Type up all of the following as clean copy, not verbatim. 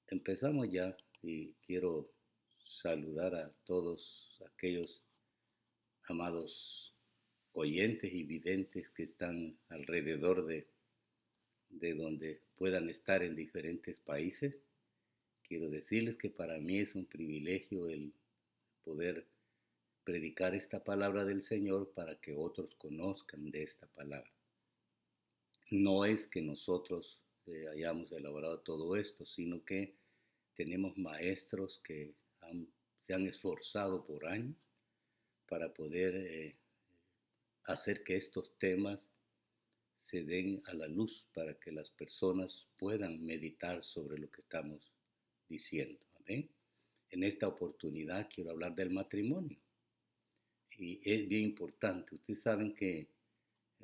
Empezamos ya y quiero saludar a todos aquellos amados oyentes y videntes que están alrededor de donde puedan estar en diferentes países. Quiero decirles que para mí es un privilegio el poder predicar esta palabra del Señor para que otros conozcan de esta palabra. No es que nosotros hayamos elaborado todo esto, sino que tenemos maestros que se han esforzado por años para poder hacer que estos temas se den a la luz para que las personas puedan meditar sobre lo que estamos diciendo. ¿Amén? En esta oportunidad quiero hablar del matrimonio. Y es bien importante. Ustedes saben que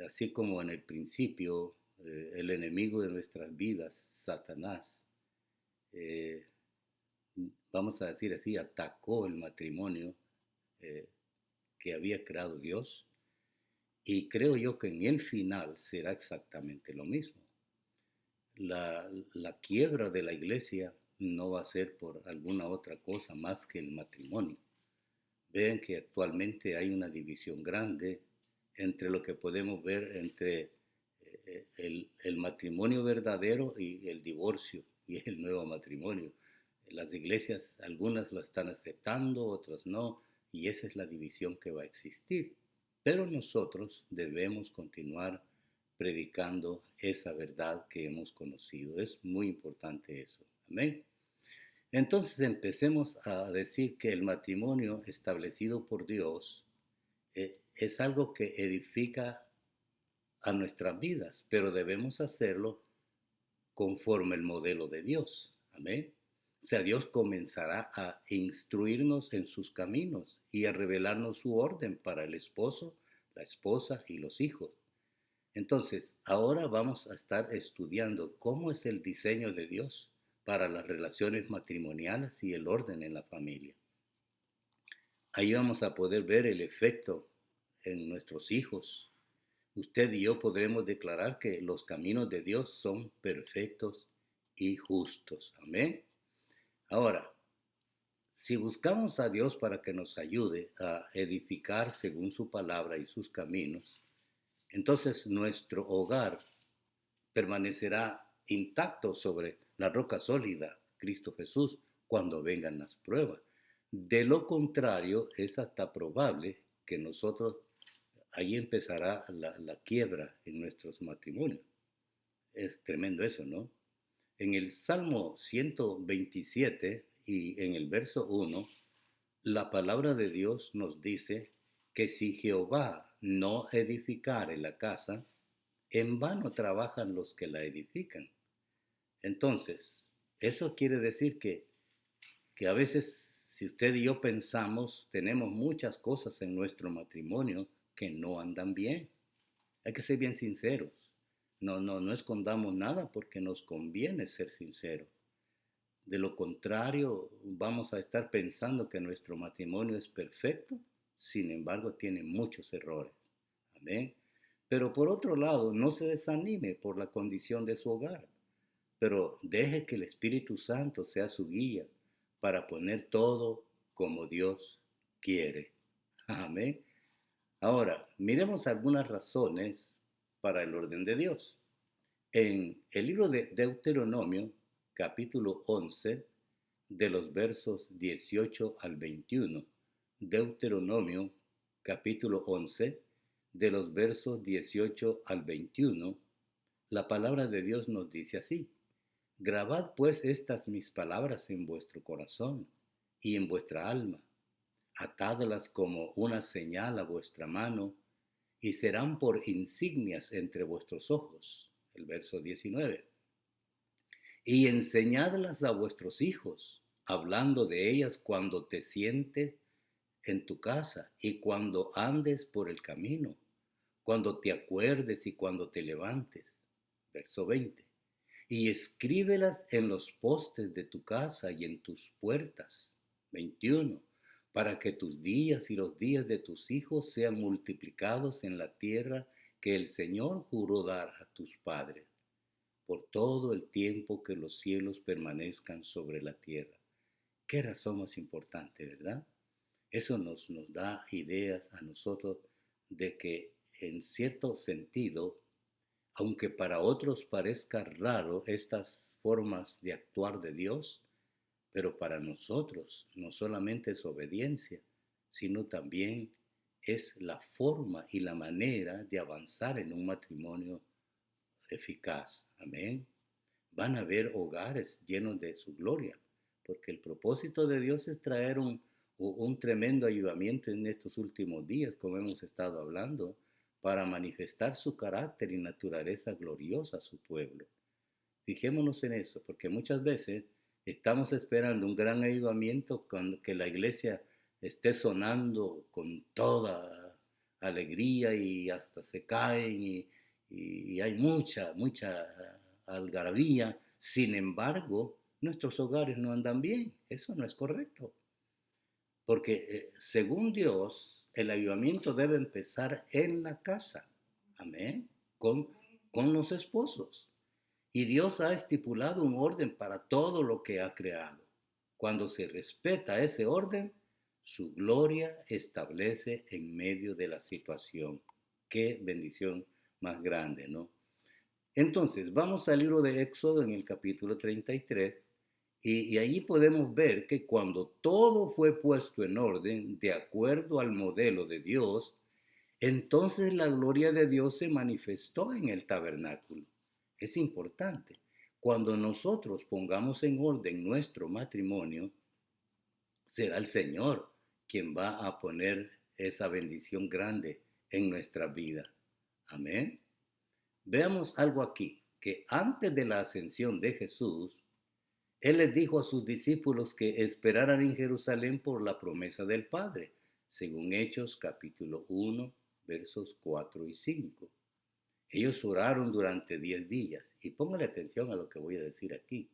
así como en el principio el enemigo de nuestras vidas, Satanás, eh, vamos a decir así, atacó el matrimonio eh, que había creado Dios. Y creo yo que en el final será exactamente lo mismo. La quiebra de la iglesia no va a ser por alguna otra cosa más que el matrimonio. Vean que actualmente hay una división grande entre lo que podemos ver entre el matrimonio verdadero y el divorcio y el nuevo matrimonio. Las iglesias, algunas lo están aceptando, otras no, y esa es la división que va a existir. Pero nosotros debemos continuar predicando esa verdad que hemos conocido. Es muy importante eso. Amén. Entonces empecemos a decir que el matrimonio establecido por Dios es algo que edifica a nuestras vidas, pero debemos hacerlo conforme el modelo de Dios. Amén. O sea, Dios comenzará a instruirnos en sus caminos y a revelarnos su orden para el esposo, la esposa y los hijos. Entonces, ahora vamos a estar estudiando cómo es el diseño de Dios para las relaciones matrimoniales y el orden en la familia. Ahí vamos a poder ver el efecto en nuestros hijos. Usted y yo podremos declarar que los caminos de Dios son perfectos y justos. Amén. Ahora, si buscamos a Dios para que nos ayude a edificar según su palabra y sus caminos, entonces nuestro hogar permanecerá intacto sobre la roca sólida, Cristo Jesús, cuando vengan las pruebas. De lo contrario, es hasta probable que nosotros, ahí empezará la quiebra en nuestros matrimonios. Es tremendo eso, ¿no? En el Salmo 127 y en el verso 1, la palabra de Dios nos dice que si Jehová no edificare la casa, en vano trabajan los que la edifican. Entonces, eso quiere decir que a veces, si usted y yo pensamos, tenemos muchas cosas en nuestro matrimonio que no andan bien. Hay que ser bien sinceros. No escondamos nada porque nos conviene ser sinceros. De lo contrario, vamos a estar pensando que nuestro matrimonio es perfecto, sin embargo tiene muchos errores. Amén. Pero por otro lado, no se desanime por la condición de su hogar, pero deje que el Espíritu Santo sea su guía para poner todo como Dios quiere. Amén. Ahora, miremos algunas razones para el orden de Dios. En el libro de Deuteronomio, capítulo 11, de los versos 18 al 21. Deuteronomio, capítulo 11, de los versos 18 al 21, la palabra de Dios nos dice así: Grabad pues estas mis palabras en vuestro corazón y en vuestra alma, atadlas como una señal a vuestra mano, y serán por insignias entre vuestros ojos. El verso 19. Y enseñadlas a vuestros hijos, hablando de ellas cuando te sientes en tu casa y cuando andes por el camino, cuando te acuerdes y cuando te levantes. Verso 20. Y escríbelas en los postes de tu casa y en tus puertas. 21. Para que tus días y los días de tus hijos sean multiplicados en la tierra que el Señor juró dar a tus padres. por todo el tiempo que los cielos permanezcan sobre la tierra. Qué razón más importante, ¿verdad? Eso nos da ideas a nosotros de que en cierto sentido, aunque para otros parezca raro estas formas de actuar de Dios, pero para nosotros no solamente es obediencia, sino también es la forma y la manera de avanzar en un matrimonio eficaz. Amén. Van a haber hogares llenos de su gloria, porque el propósito de Dios es traer un tremendo avivamiento en estos últimos días, como hemos estado hablando, para manifestar su carácter y naturaleza gloriosa a su pueblo. Fijémonos en eso, porque muchas veces estamos esperando un gran avivamiento cuando que la iglesia esté sonando con toda alegría y hasta se caen y hay mucha algarabía. Sin embargo, nuestros hogares no andan bien. Eso no es correcto. Porque según Dios, el avivamiento debe empezar en la casa. Amén. Con los esposos. Y Dios ha estipulado un orden para todo lo que ha creado. Cuando se respeta ese orden, su gloria establece en medio de la situación. Qué bendición más grande, ¿no? Entonces, vamos al libro de Éxodo en el capítulo 33 y allí podemos ver que cuando todo fue puesto en orden de acuerdo al modelo de Dios, entonces la gloria de Dios se manifestó en el tabernáculo. Es importante. Cuando nosotros pongamos en orden nuestro matrimonio, será el Señor quien va a poner esa bendición grande en nuestra vida. Amén. Veamos algo aquí, que antes de la ascensión de Jesús, Él les dijo a sus discípulos que esperaran en Jerusalén por la promesa del Padre, según Hechos capítulo 1, versos 4 y 5. Ellos oraron durante 10 días, y póngale atención a lo que voy a decir aquí.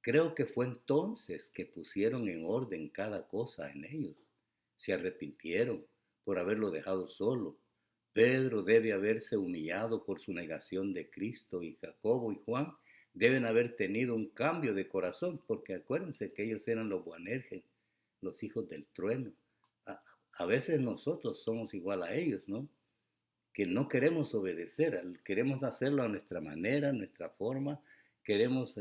Creo que fue entonces que pusieron en orden cada cosa en ellos. Se arrepintieron por haberlo dejado solo. Pedro debe haberse humillado por su negación de Cristo y Jacobo y Juan deben haber tenido un cambio de corazón, porque acuérdense que ellos eran los Boanerges, los hijos del trueno. A veces nosotros somos igual a ellos, ¿no? Que no queremos obedecer, queremos hacerlo a nuestra manera, a nuestra forma, queremos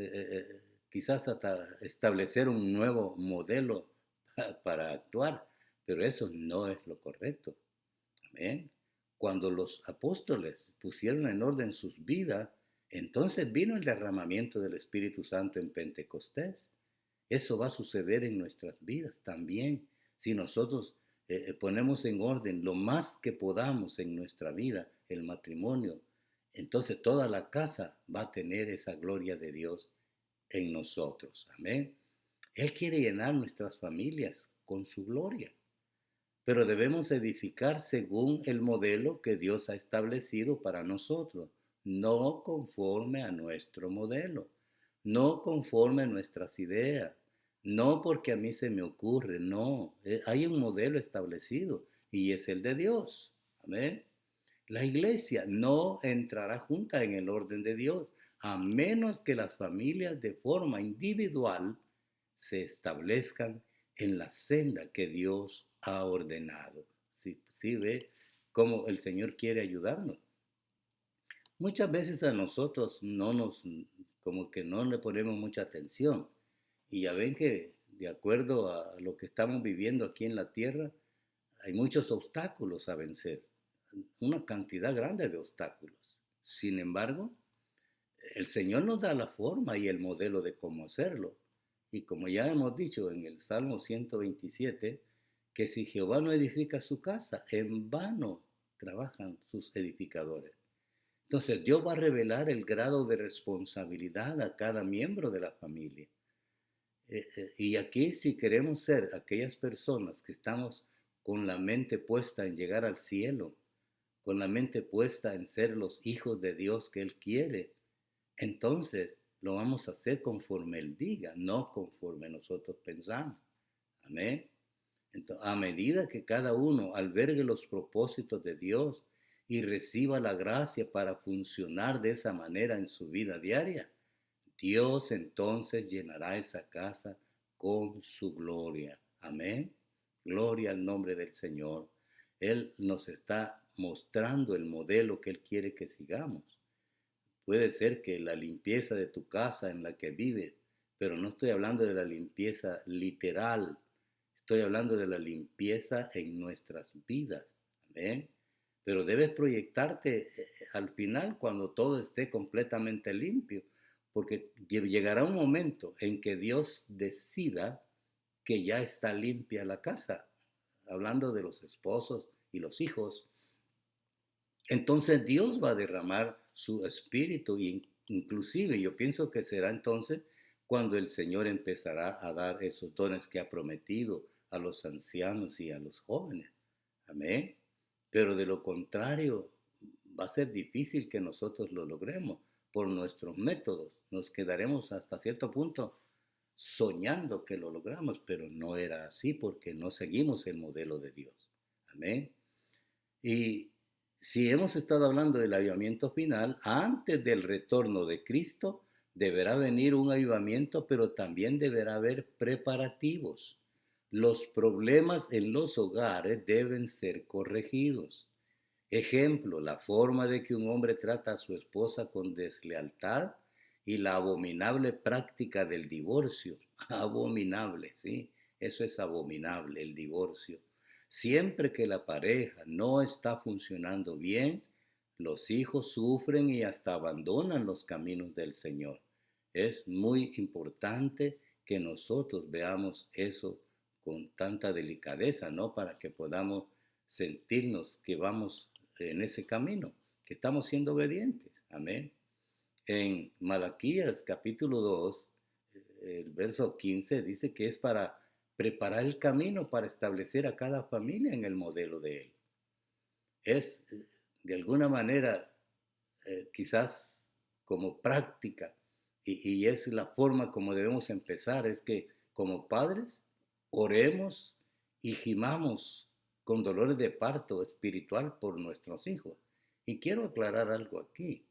quizás hasta establecer un nuevo modelo para actuar, pero eso no es lo correcto. Amén. Cuando los apóstoles pusieron en orden sus vidas, entonces vino el derramamiento del Espíritu Santo en Pentecostés. Eso va a suceder en nuestras vidas también. Si nosotros ponemos en orden lo más que podamos en nuestra vida, el matrimonio, entonces toda la casa va a tener esa gloria de Dios en nosotros. Amén. Él quiere llenar nuestras familias con su gloria, pero debemos edificar según el modelo que Dios ha establecido para nosotros, no conforme a nuestro modelo, no conforme a nuestras ideas, no porque a mí se me ocurre, no, hay un modelo establecido y es el de Dios. Amén. La iglesia no entrará junta en el orden de Dios, a menos que las familias de forma individual se establezcan en la senda que Dios ha ordenado. Sí, ve cómo el Señor quiere ayudarnos. Muchas veces a nosotros como que no le ponemos mucha atención. Y ya ven que de acuerdo a lo que estamos viviendo aquí en la tierra, hay muchos obstáculos a vencer, una cantidad grande de obstáculos. Sin embargo, el Señor nos da la forma y el modelo de cómo hacerlo. Y como ya hemos dicho en el Salmo 127, que si Jehová no edifica su casa, en vano trabajan sus edificadores. Entonces Dios va a revelar el grado de responsabilidad a cada miembro de la familia. Y aquí si queremos ser aquellas personas que estamos con la mente puesta en llegar al cielo, con la mente puesta en ser los hijos de Dios que Él quiere, entonces lo vamos a hacer conforme Él diga, no conforme nosotros pensamos. Amén. Entonces, a medida que cada uno albergue los propósitos de Dios y reciba la gracia para funcionar de esa manera en su vida diaria, Dios entonces llenará esa casa con su gloria. Amén. Gloria al nombre del Señor. Él nos está mostrando el modelo que Él quiere que sigamos. Puede ser que la limpieza de tu casa en la que vives, pero no estoy hablando de la limpieza literal, estoy hablando de la limpieza en nuestras vidas. Amén. Pero debes proyectarte al final cuando todo esté completamente limpio, porque llegará un momento en que Dios decida que ya está limpia la casa, hablando de los esposos y los hijos. Entonces Dios va a derramar su espíritu y inclusive yo pienso que será entonces cuando el Señor empezará a dar esos dones que ha prometido a los ancianos y a los jóvenes. Amén. Pero de lo contrario, va a ser difícil que nosotros lo logremos por nuestros métodos. Nos quedaremos hasta cierto punto soñando que lo logramos, pero no era así porque no seguimos el modelo de Dios. Amén. Y si hemos estado hablando del avivamiento final, antes del retorno de Cristo deberá venir un avivamiento, pero también deberá haber preparativos. Los problemas en los hogares deben ser corregidos. Ejemplo, la forma de que un hombre trata a su esposa con deslealtad y la abominable práctica del divorcio. Abominable, ¿sí? Eso es abominable, el divorcio. Siempre que la pareja no está funcionando bien, los hijos sufren y hasta abandonan los caminos del Señor. Es muy importante que nosotros veamos eso con tanta delicadeza, ¿no? Para que podamos sentirnos que vamos en ese camino, que estamos siendo obedientes. Amén. En Malaquías capítulo 2, el verso 15 dice que es para preparar el camino para establecer a cada familia en el modelo de Él. Es de alguna manera quizás como práctica y es la forma como debemos empezar, es que como padres oremos y gimamos con dolores de parto espiritual por nuestros hijos. Y quiero aclarar algo aquí.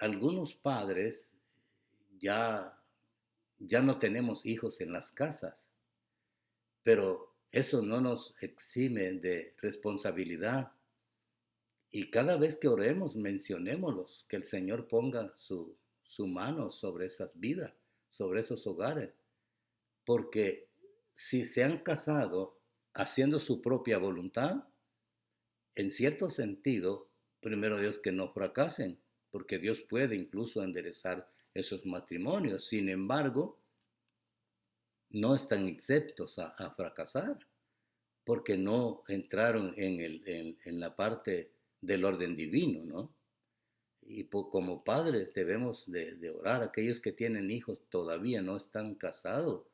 Algunos padres ya, ya no tenemos hijos en las casas, pero eso no nos exime de responsabilidad. Y cada vez que oremos, mencionémoslos, que el Señor ponga su mano sobre esas vidas, sobre esos hogares. Porque si se han casado haciendo su propia voluntad, en cierto sentido, primero Dios que no fracasen, porque Dios puede incluso enderezar esos matrimonios. Sin embargo, no están exentos a fracasar, porque no entraron en la parte del orden divino, ¿no? Y como padres debemos de orar. Aquellos que tienen hijos todavía no están casados,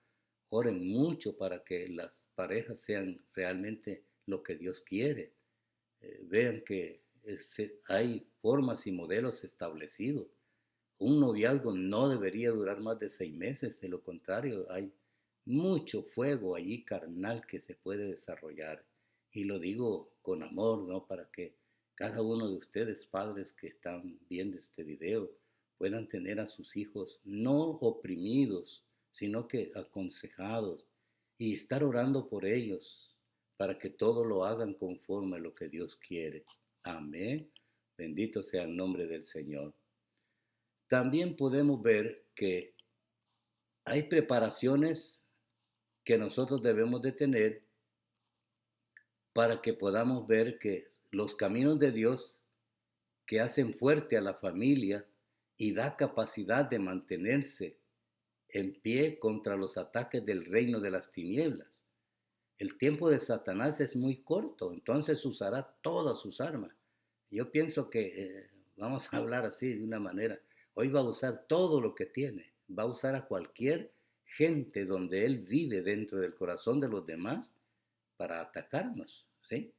oren mucho para que las parejas sean realmente lo que Dios quiere. Vean que hay formas y modelos establecidos. Un noviazgo no debería durar más de 6 meses, de lo contrario, hay mucho fuego allí carnal que se puede desarrollar. Y lo digo con amor, ¿no? Para que cada uno de ustedes, padres que están viendo este video, puedan tener a sus hijos no oprimidos, sino que aconsejados y estar orando por ellos para que todo lo hagan conforme a lo que Dios quiere. Amén. Bendito sea el nombre del Señor. También podemos ver que hay preparaciones que nosotros debemos de tener para que podamos ver que los caminos de Dios que hacen fuerte a la familia y da capacidad de mantenerse en pie contra los ataques del reino de las tinieblas. El tiempo de Satanás es muy corto, entonces usará todas sus armas. Yo pienso que vamos a hablar así de una manera. Hoy va a usar todo lo que tiene. Va a usar a cualquier gente donde él vive dentro del corazón de los demás para atacarnos, ¿sí?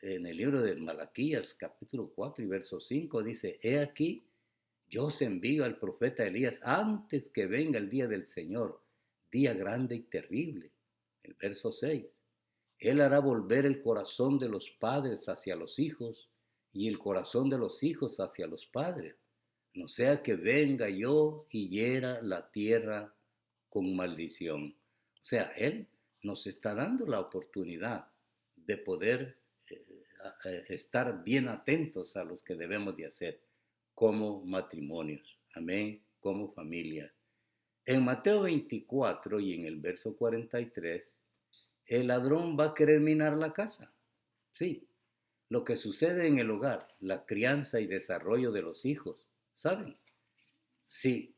En el libro de Malaquías, capítulo 4 y verso 5, dice: He aquí, yo os envío al profeta Elías antes que venga el día del Señor, día grande y terrible. El verso 6. Él hará volver el corazón de los padres hacia los hijos y el corazón de los hijos hacia los padres, no sea que venga yo y hiera la tierra con maldición. O sea, Él nos está dando la oportunidad de poder estar bien atentos a los que debemos de hacer como matrimonios, amén, como familia. En Mateo 24 y en el verso 43, el ladrón va a querer minar la casa. Sí, lo que sucede en el hogar, la crianza y desarrollo de los hijos, ¿saben? Si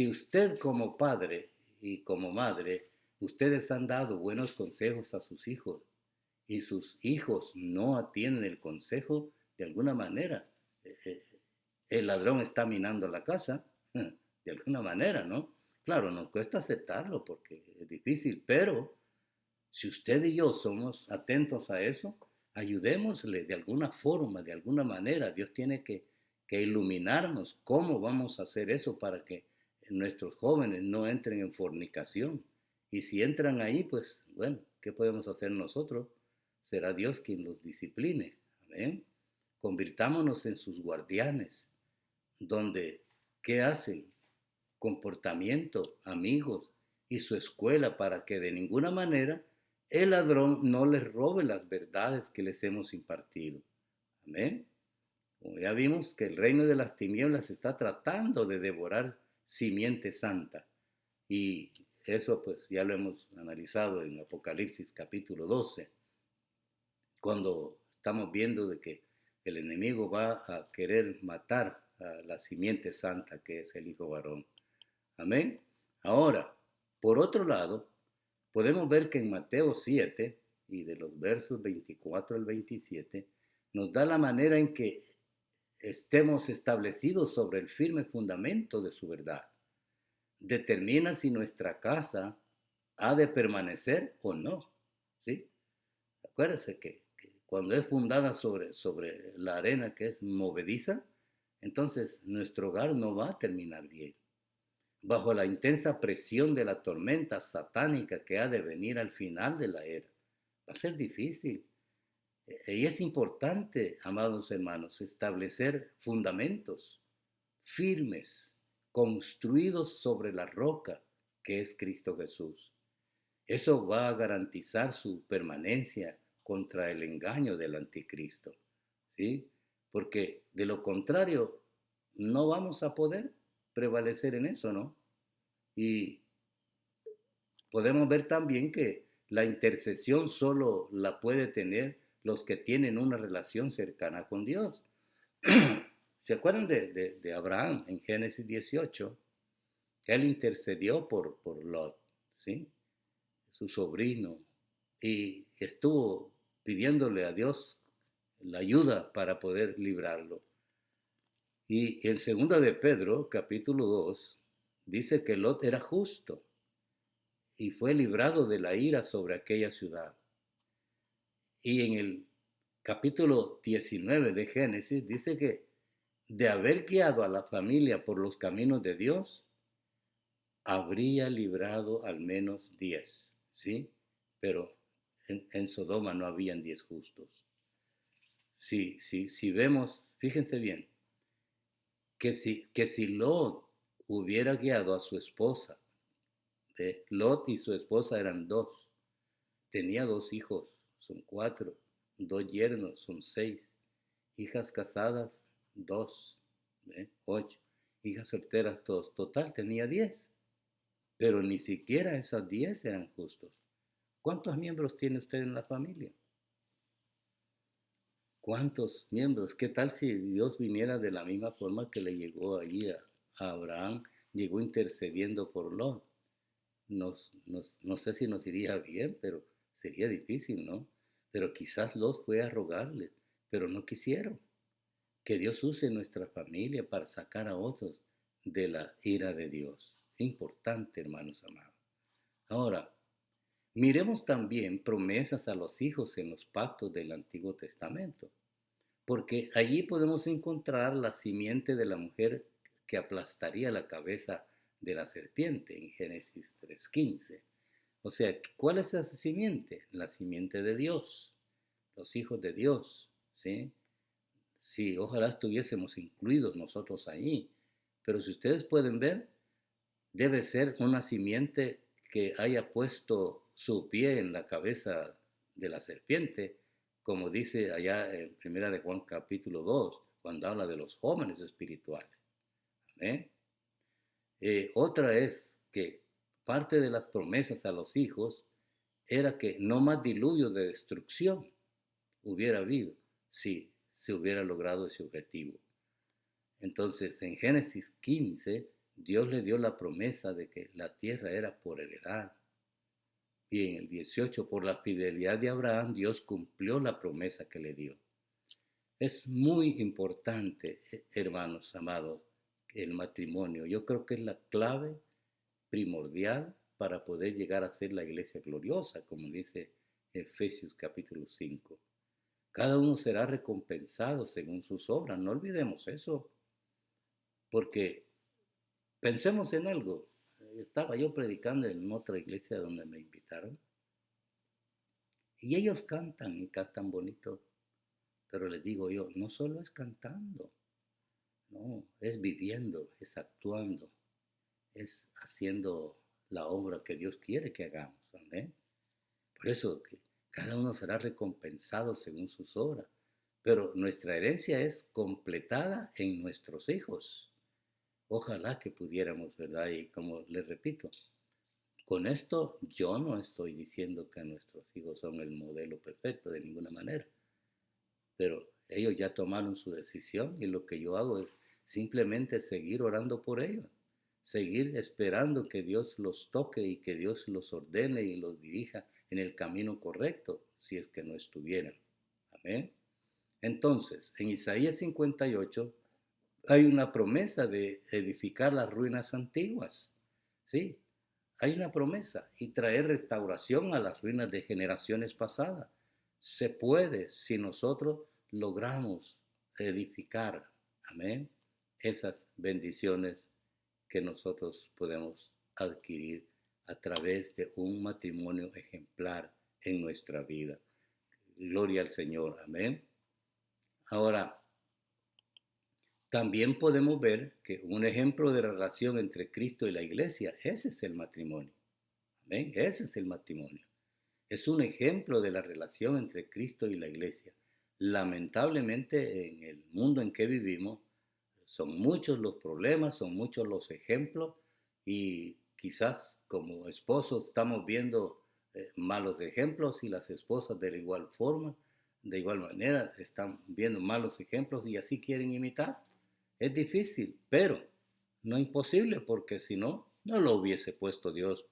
usted como padre y como madre, ustedes han dado buenos consejos a sus hijos y sus hijos no atienden el consejo, de alguna manera, el ladrón está minando la casa, de alguna manera, ¿no? Claro, nos cuesta aceptarlo porque es difícil, pero si usted y yo somos atentos a eso, ayudémosle de alguna forma, de alguna manera. Dios tiene que iluminarnos cómo vamos a hacer eso para que nuestros jóvenes no entren en fornicación. Y si entran ahí, pues bueno, ¿qué podemos hacer nosotros? Será Dios quien los discipline. Amén. Convirtámonos en sus guardianes, donde, ¿qué hacen? Comportamiento, amigos y su escuela para que de ninguna manera el ladrón no les robe las verdades que les hemos impartido. Amén. Como ya vimos que el reino de las tinieblas está tratando de devorar simiente santa. Y eso pues ya lo hemos analizado en Apocalipsis capítulo 12, cuando estamos viendo de que el enemigo va a querer matar a la simiente santa que es el Hijo varón. Amén. Ahora, por otro lado, podemos ver que en Mateo 7 y de los versos 24 al 27 nos da la manera en que estemos establecidos sobre el firme fundamento de su verdad. Determina si nuestra casa ha de permanecer o no. ¿Sí? Acuérdense que cuando es fundada sobre la arena que es movediza, entonces nuestro hogar no va a terminar bien. Bajo la intensa presión de la tormenta satánica que ha de venir al final de la era. Va a ser difícil. Y es importante, amados hermanos, establecer fundamentos firmes, construidos sobre la roca que es Cristo Jesús. Eso va a garantizar su permanencia contra el engaño del anticristo, ¿sí? Porque de lo contrario, no vamos a poder prevalecer en eso, ¿no? Y podemos ver también que la intercesión solo la puede tener los que tienen una relación cercana con Dios. ¿Se acuerdan de Abraham en Génesis 18? Él intercedió por Lot, ¿sí? Su sobrino, y estuvo pidiéndole a Dios la ayuda para poder librarlo. Y en segunda de Pedro, capítulo 2, dice que Lot era justo y fue librado de la ira sobre aquella ciudad. Y en el capítulo 19 de Génesis dice que de haber guiado a la familia por los caminos de Dios, habría librado al menos 10, ¿sí? Pero en Sodoma no habían 10 justos. Si vemos, fíjense bien, que si Lot hubiera guiado a su esposa, Lot y su esposa eran dos, tenía 2 hijos, son 4, 2 yernos, son 6, hijas casadas, 2, 8, hijas solteras, 2, total tenía 10, pero ni siquiera esas 10 eran justos. ¿Cuántos miembros tiene usted en la familia? ¿Cuántos miembros? ¿Qué tal si Dios viniera de la misma forma que le llegó allí a Abraham, llegó intercediendo por Lot? No sé si nos iría bien, pero sería difícil, ¿no? Pero quizás Lot fue a rogarle, pero no quisieron. Que Dios use nuestra familia para sacar a otros de la ira de Dios. Importante, hermanos amados. Ahora, miremos también promesas a los hijos en los pactos del Antiguo Testamento, porque allí podemos encontrar la simiente de la mujer que aplastaría la cabeza de la serpiente en Génesis 3:15. O sea, ¿cuál es esa simiente? La simiente de Dios, los hijos de Dios, ¿sí? Sí, ojalá estuviésemos incluidos nosotros ahí. Pero si ustedes pueden ver, debe ser una simiente que haya puesto su pie en la cabeza de la serpiente, como dice allá en Primera de Juan capítulo 2, cuando habla de los jóvenes espirituales. Amén. Otra es que parte de las promesas a los hijos era que no más diluvio de destrucción hubiera habido si se hubiera logrado ese objetivo. Entonces, en Génesis 15, Dios le dio la promesa de que la tierra era por heredad. Y en el 18, por la fidelidad de Abraham, Dios cumplió la promesa que le dio. Es muy importante, hermanos amados, el matrimonio. Yo creo que es la clave primordial para poder llegar a ser la iglesia gloriosa, como dice Efesios capítulo 5. Cada uno será recompensado según sus obras. No olvidemos eso, porque pensemos en algo. Estaba yo predicando en otra iglesia donde me invitaron y ellos cantan y cantan bonito, pero les digo yo, no solo es cantando, no, es viviendo, es actuando, es haciendo la obra que Dios quiere que hagamos. Amén. Por eso que cada uno será recompensado según sus obras, pero nuestra herencia es completada en nuestros hijos. Ojalá que pudiéramos, ¿verdad? Y como les repito, con esto yo no estoy diciendo que nuestros hijos son el modelo perfecto de ninguna manera, pero ellos ya tomaron su decisión y lo que yo hago es simplemente seguir orando por ellos, seguir esperando que Dios los toque y que Dios los ordene y los dirija en el camino correcto, si es que no estuvieran. Amén. Entonces, en Isaías 58 hay una promesa de edificar las ruinas antiguas, ¿sí? Hay una promesa y traer restauración a las ruinas de generaciones pasadas. Se puede si nosotros logramos edificar, amén, esas bendiciones que nosotros podemos adquirir a través de un matrimonio ejemplar en nuestra vida. Gloria al Señor, amén. Ahora, también podemos ver que un ejemplo de relación entre Cristo y la iglesia, ese es el matrimonio. Amén, ese es el matrimonio. Es un ejemplo de la relación entre Cristo y la iglesia. Lamentablemente en el mundo en que vivimos son muchos los problemas, son muchos los ejemplos y quizás como esposos estamos viendo malos ejemplos y las esposas de la igual forma, de igual manera están viendo malos ejemplos y así quieren imitar. Es difícil, pero no imposible porque si no, no lo hubiese puesto Dios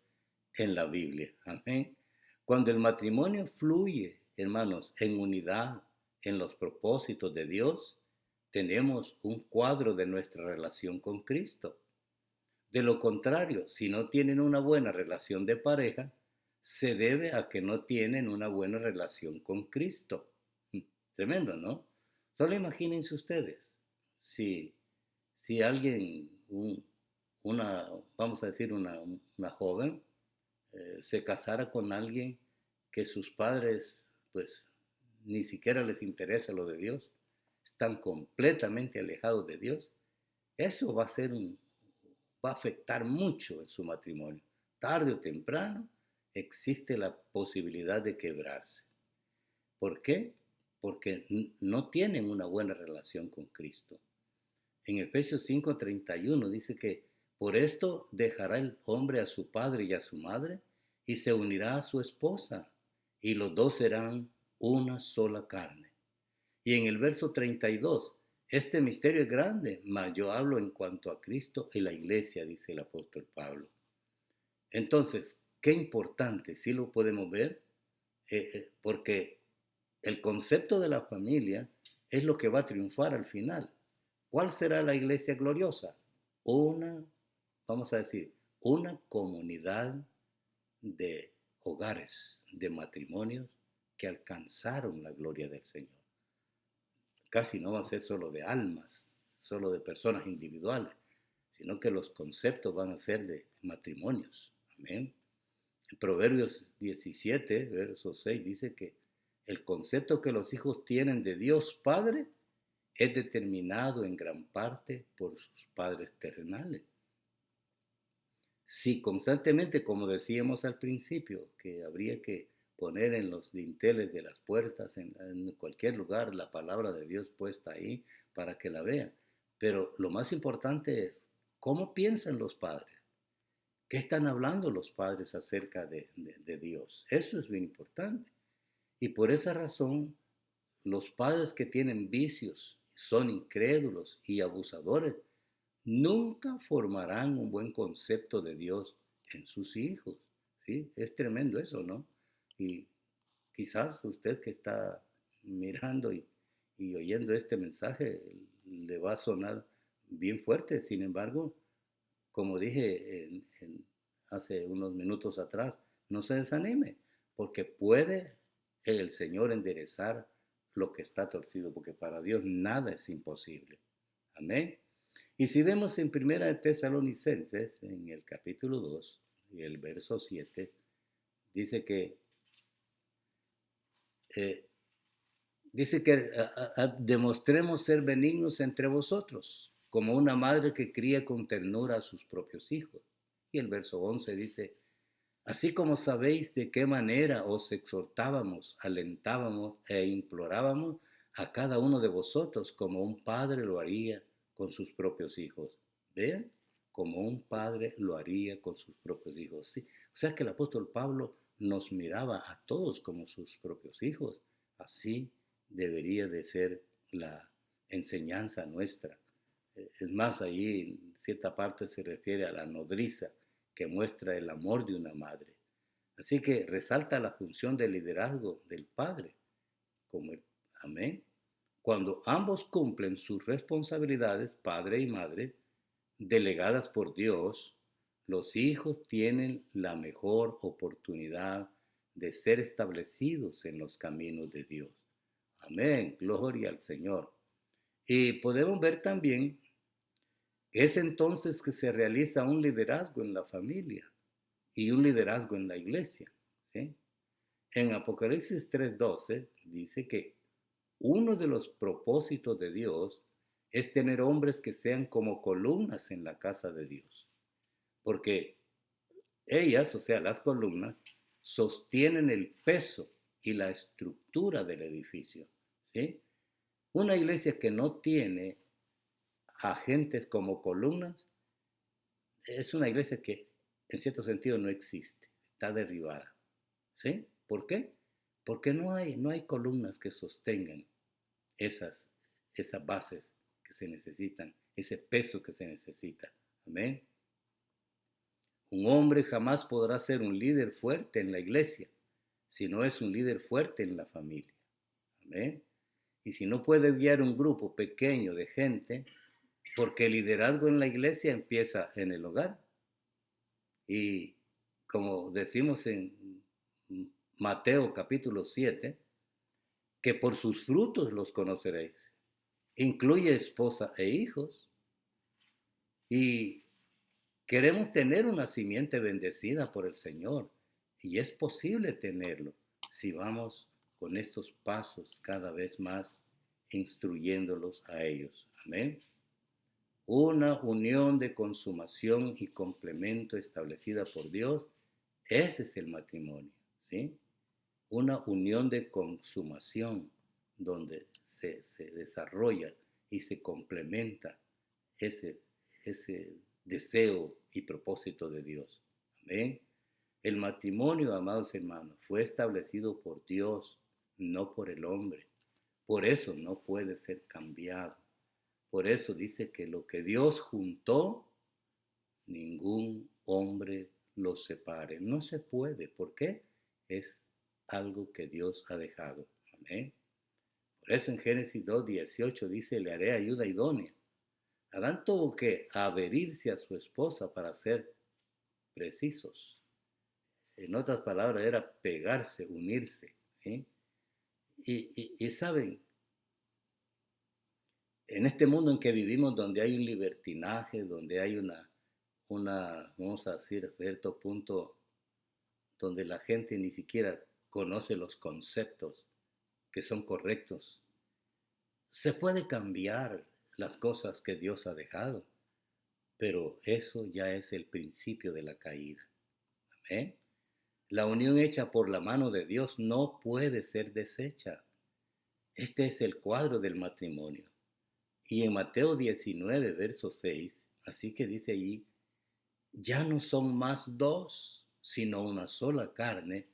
en la Biblia. Amén. Cuando el matrimonio fluye, hermanos, en unidad, en los propósitos de Dios, tenemos un cuadro de nuestra relación con Cristo. De lo contrario, si no tienen una buena relación de pareja, se debe a que no tienen una buena relación con Cristo. Tremendo, ¿no? Solo imagínense ustedes, si, si alguien, vamos a decir, una joven, se casara con alguien que sus padres, pues, ni siquiera les interesa lo de Dios, están completamente alejados de Dios, eso va a afectar mucho en su matrimonio. Tarde o temprano existe la posibilidad de quebrarse. ¿Por qué? Porque no tienen una buena relación con Cristo. En Efesios 5:31 dice que por esto dejará el hombre a su padre y a su madre y se unirá a su esposa y los dos serán una sola carne. Y en el verso 32, este misterio es grande, mas yo hablo en cuanto a Cristo y la iglesia, dice el apóstol Pablo. Entonces, qué importante, sí lo podemos ver, porque el concepto de la familia es lo que va a triunfar al final. ¿Cuál será la iglesia gloriosa? Una, vamos a decir, una comunidad de hogares, de matrimonios que alcanzaron la gloria del Señor. Casi no va a ser solo de almas, solo de personas individuales, sino que los conceptos van a ser de matrimonios. Amén. En Proverbios 17, verso 6, dice que el concepto que los hijos tienen de Dios Padre es determinado en gran parte por sus padres terrenales. Si constantemente, como decíamos al principio, que habría que poner en los dinteles de las puertas, en cualquier lugar, la palabra de Dios puesta ahí para que la vean. Pero lo más importante es, ¿cómo piensan los padres? ¿Qué están hablando los padres acerca de Dios? Eso es bien importante. Y por esa razón, los padres que tienen vicios, son incrédulos y abusadores, nunca formarán un buen concepto de Dios en sus hijos. ¿Sí? Es tremendo eso, ¿no? Y quizás usted que está mirando y oyendo este mensaje le va a sonar bien fuerte. Sin embargo, como dije hace unos minutos atrás, no se desanime, porque puede el Señor enderezar lo que está torcido, porque para Dios nada es imposible. Amén. Y si vemos en Primera de Tesalonicenses, en el capítulo 2 y el verso 7, dice que eh, demostremos ser benignos entre vosotros, como una madre que cría con ternura a sus propios hijos. Y el verso 11 dice, así como sabéis de qué manera os exhortábamos, alentábamos e implorábamos a cada uno de vosotros, como un padre lo haría con sus propios hijos. ¿Vean? Como un padre lo haría con sus propios hijos. ¿Sí? O sea que el apóstol Pablo nos miraba a todos como sus propios hijos. Así debería de ser la enseñanza nuestra. Es más, allí en cierta parte se refiere a la nodriza que muestra el amor de una madre. Así que resalta la función de liderazgo del padre, como el amén. Cuando ambos cumplen sus responsabilidades, padre y madre, delegadas por Dios, los hijos tienen la mejor oportunidad de ser establecidos en los caminos de Dios. Amén, gloria al Señor. Y podemos ver también, es entonces que se realiza un liderazgo en la familia y un liderazgo en la iglesia. ¿Sí? En Apocalipsis 3:12 dice que uno de los propósitos de Dios es tener hombres que sean como columnas en la casa de Dios, porque ellas, o sea, las columnas, sostienen el peso y la estructura del edificio. ¿Sí? Una iglesia que no tiene agentes como columnas es una iglesia que en cierto sentido no existe, está derribada. ¿Sí? ¿Por qué? Porque no hay columnas que sostengan esas, esas bases que se necesitan, ese peso que se necesita. Amén. Un hombre jamás podrá ser un líder fuerte en la iglesia si no es un líder fuerte en la familia. Amén. Y si no puede guiar un grupo pequeño de gente, porque el liderazgo en la iglesia empieza en el hogar. Y como decimos en Mateo capítulo 7, que por sus frutos los conoceréis. Incluye esposa e hijos. Y queremos tener una simiente bendecida por el Señor. Y es posible tenerlo si vamos con estos pasos cada vez más instruyéndolos a ellos. Amén. Una unión de consumación y complemento establecida por Dios, ese es el matrimonio, ¿sí? Una unión de consumación donde se desarrolla y se complementa ese, ese deseo y propósito de Dios. Amén. El matrimonio, amados hermanos, fue establecido por Dios, no por el hombre. Por eso no puede ser cambiado. Por eso dice que lo que Dios juntó, ningún hombre lo separe. No se puede. ¿Por qué? Es algo que Dios ha dejado. Amén. Por eso en Génesis 2:18 dice, le haré ayuda idónea. Adán tuvo que adherirse a su esposa para ser precisos. En otras palabras, era pegarse, unirse. ¿Sí? Y saben, en este mundo en que vivimos, donde hay un libertinaje, donde hay vamos a decir, a cierto punto, donde la gente ni siquiera conoce los conceptos que son correctos, Se puede cambiar las cosas que Dios ha dejado, pero eso ya es el principio de la caída. Amén. La unión hecha por la mano de Dios no puede ser deshecha. Este es el cuadro del matrimonio. Y en Mateo 19, verso 6, así que dice allí, ya no son más dos, sino una sola carne,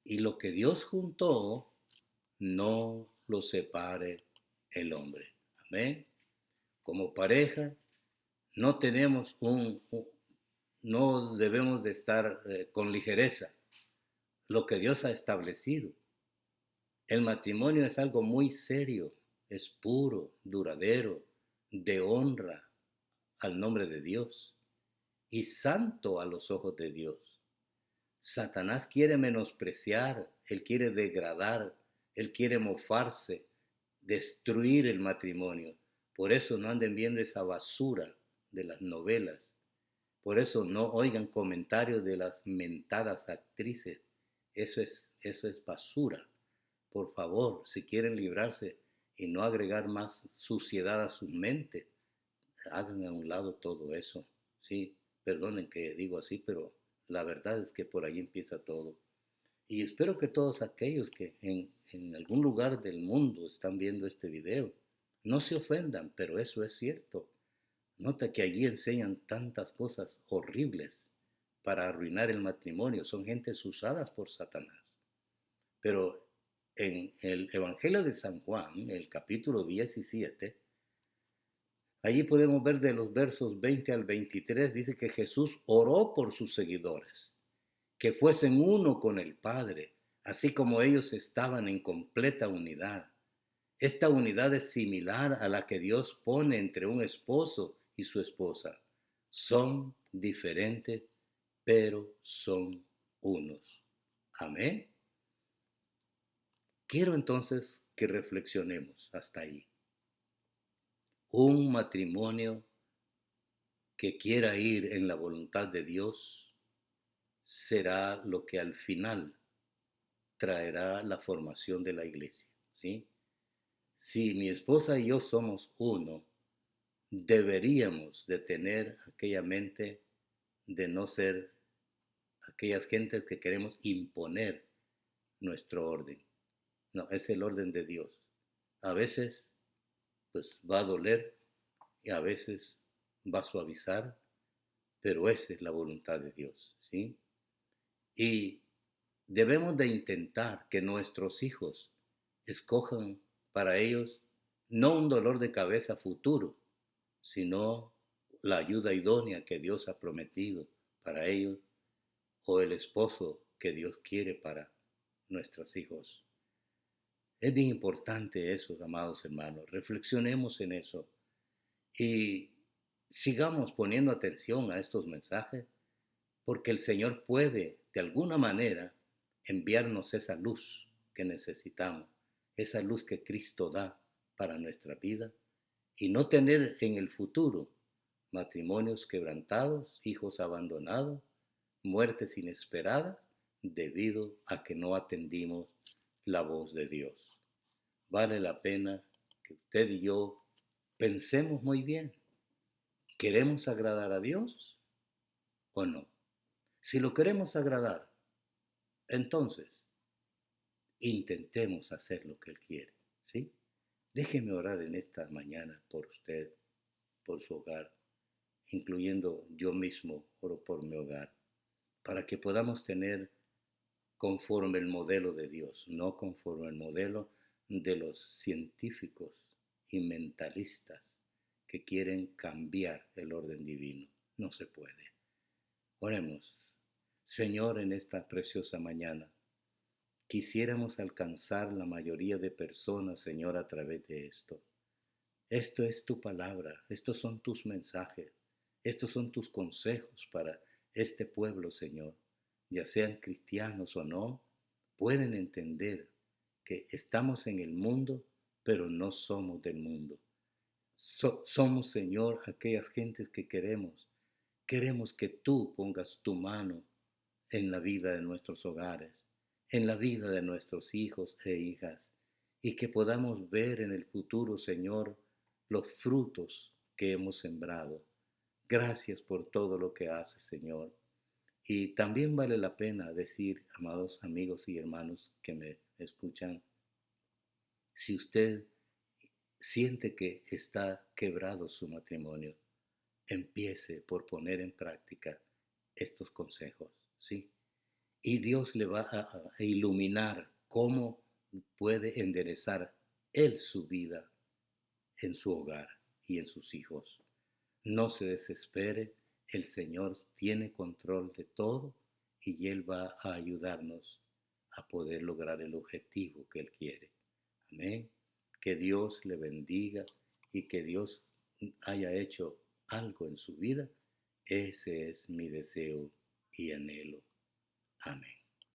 y lo que Dios juntó, no lo separe el hombre. Amén. Como pareja, no tenemos no debemos de estar con ligereza lo que Dios ha establecido. El matrimonio es algo muy serio, es puro, duradero, de honra al nombre de Dios y santo a los ojos de Dios. Satanás quiere menospreciar, él quiere degradar, él quiere mofarse, destruir el matrimonio. Por eso no anden viendo esa basura de las novelas. Por eso no oigan comentarios de las mentadas actrices. Eso es basura. Por favor, si quieren librarse y no agregar más suciedad a su mente, hagan a un lado todo eso. Sí, perdonen que digo así, pero la verdad es que por ahí empieza todo. Y espero que todos aquellos que en algún lugar del mundo están viendo este video, no se ofendan, pero eso es cierto. Nota que allí enseñan tantas cosas horribles para arruinar el matrimonio. Son gentes usadas por Satanás. Pero en el Evangelio de San Juan, el capítulo 17, allí podemos ver de los versos 20 al 23, dice que Jesús oró por sus seguidores, que fuesen uno con el Padre, así como ellos estaban en completa unidad. Esta unidad es similar a la que Dios pone entre un esposo y su esposa. Son diferentes, pero son unos. Amén. Quiero entonces que reflexionemos hasta ahí. Un matrimonio que quiera ir en la voluntad de Dios será lo que al final traerá la formación de la iglesia, ¿sí? Si mi esposa y yo somos uno, deberíamos de tener aquella mente de no ser aquellas gentes que queremos imponer nuestro orden. No, es el orden de Dios. A veces, pues va a doler y a veces va a suavizar, pero esa es la voluntad de Dios, ¿sí? Y debemos de intentar que nuestros hijos escojan para ellos no un dolor de cabeza futuro, sino la ayuda idónea que Dios ha prometido para ellos o el esposo que Dios quiere para nuestros hijos. Es bien importante eso, amados hermanos. Reflexionemos en eso y sigamos poniendo atención a estos mensajes porque el Señor puede, de alguna manera, enviarnos esa luz que necesitamos, esa luz que Cristo da para nuestra vida y no tener en el futuro matrimonios quebrantados, hijos abandonados, muertes inesperadas debido a que no atendimos la voz de Dios. Vale la pena que usted y yo pensemos muy bien. ¿Queremos agradar a Dios o no? Si lo queremos agradar, entonces intentemos hacer lo que Él quiere, ¿sí? Déjeme orar en esta mañana por usted, por su hogar, incluyendo yo mismo oro por mi hogar, para que podamos tener conforme el modelo de Dios, no conforme el modelo de los científicos y mentalistas que quieren cambiar el orden divino. No se puede. Oremos. Señor, en esta preciosa mañana, quisiéramos alcanzar la mayoría de personas, Señor, a través de esto. Esto es tu palabra, estos son tus mensajes, estos son tus consejos para este pueblo, Señor. Ya sean cristianos o no, pueden entender que estamos en el mundo, pero no somos del mundo. Somos, Señor, aquellas gentes que queremos que tú pongas tu mano en la vida de nuestros hogares, en la vida de nuestros hijos e hijas, y que podamos ver en el futuro, Señor, los frutos que hemos sembrado. Gracias por todo lo que haces, Señor. Y también vale la pena decir, amados amigos y hermanos que me escuchan, si usted siente que está quebrado su matrimonio, empiece por poner en práctica estos consejos, ¿sí? Y Dios le va a iluminar cómo puede enderezar Él su vida en su hogar y en sus hijos. No se desespere, el Señor tiene control de todo y Él va a ayudarnos a poder lograr el objetivo que Él quiere. Amén. Que Dios le bendiga y que Dios haya hecho algo en su vida. Ese es mi deseo y anhelo. Amén.